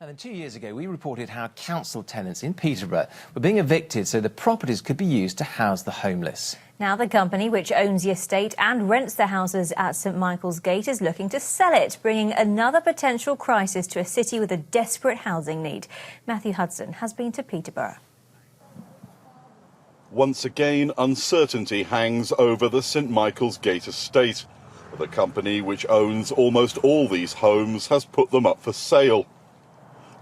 And then 2 years ago, we reported how council tenants in Peterborough were being evicted so the properties could be used to house the homeless. Now the company, which owns the estate and rents the houses at St Michael's Gate, is looking to sell it, bringing another potential crisis to a city with a desperate housing need. Matthew Hudson has been to Peterborough. Once again, uncertainty hangs over the St Michael's Gate estate. The company, which owns almost all these homes, has put them up for sale.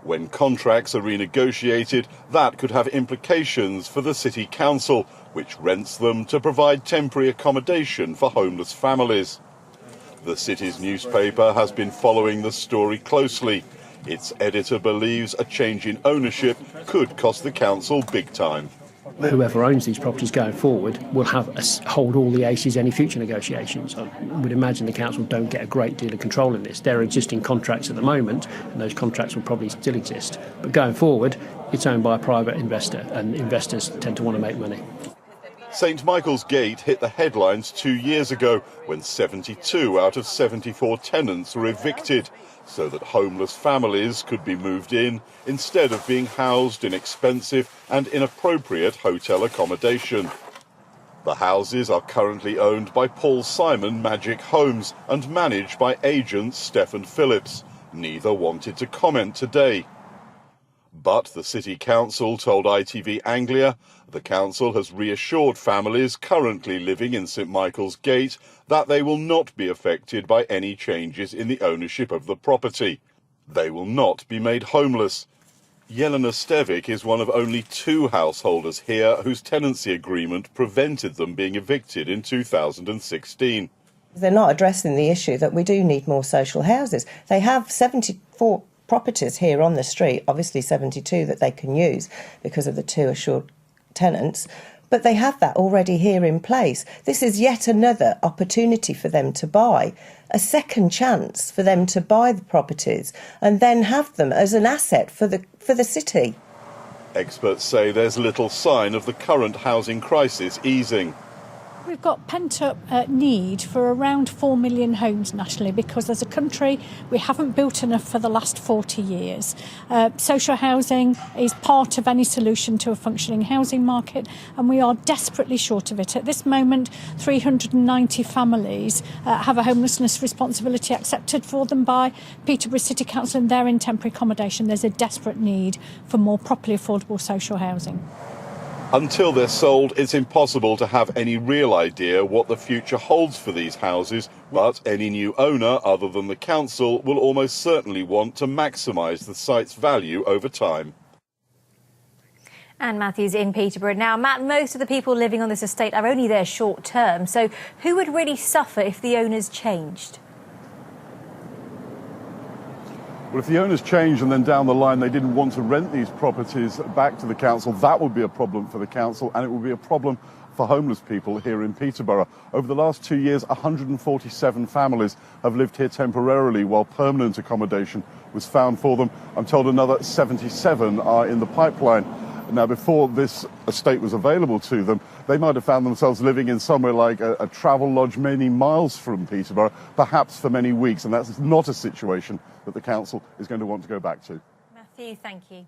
When contracts are renegotiated, that could have implications for the City Council, which rents them to provide temporary accommodation for homeless families. The city's newspaper has been following the story closely. Its editor believes a change in ownership could cost the council big time. Whoever owns these properties going forward will hold all the aces any future negotiations. I would imagine the council don't get a great deal of control in this. There are existing contracts at the moment, and those contracts will probably still exist. But going forward, it's owned by a private investor, and investors tend to want to make money. St Michael's Gate hit the headlines 2 years ago when 72 out of 74 tenants were evicted, so that homeless families could be moved in instead of being housed in expensive and inappropriate hotel accommodation. The houses are currently owned by Paul Simon Magic Homes and managed by agent Stephen Phillips. Neither wanted to comment today. But the City Council told ITV Anglia the council has reassured families currently living in St Michael's Gate that they will not be affected by any changes in the ownership of the property. They will not be made homeless. Jelena Stevic is one of only 2 householders here whose tenancy agreement prevented them being evicted in 2016. They're not addressing the issue that we do need more social houses. They have 74 properties here on the street, obviously 72 that they can use because of the 2 assured tenants, but they have that already here in place. This is yet another opportunity for them to buy, a second chance for them to buy the properties and then have them as an asset for the city. Experts say there's little sign of the current housing crisis easing. We've got pent-up need for around 4 million homes nationally because as a country we haven't built enough for the last 40 years. Social housing is part of any solution to a functioning housing market and we are desperately short of it. At this moment, 390 families have a homelessness responsibility accepted for them by Peterborough City Council and they're in temporary accommodation. There's a desperate need for more properly affordable social housing. Until they're sold, it's impossible to have any real idea what the future holds for these houses, but any new owner, other than the council, will almost certainly want to maximise the site's value over time. And Matthew's in Peterborough. Now, Matt, most of the people living on this estate are only there short term, so who would really suffer if the owners changed? Well, if the owners changed and then down the line they didn't want to rent these properties back to the council, that would be a problem for the council and it would be a problem for homeless people here in Peterborough. Over the last 2 years, 147 families have lived here temporarily while permanent accommodation was found for them. I'm told another 77 are in the pipeline. Now, before this estate was available to them, they might have found themselves living in somewhere like a travel lodge many miles from Peterborough, perhaps for many weeks, and that's not a situation that the council is going to want to go back to. Matthew, thank you.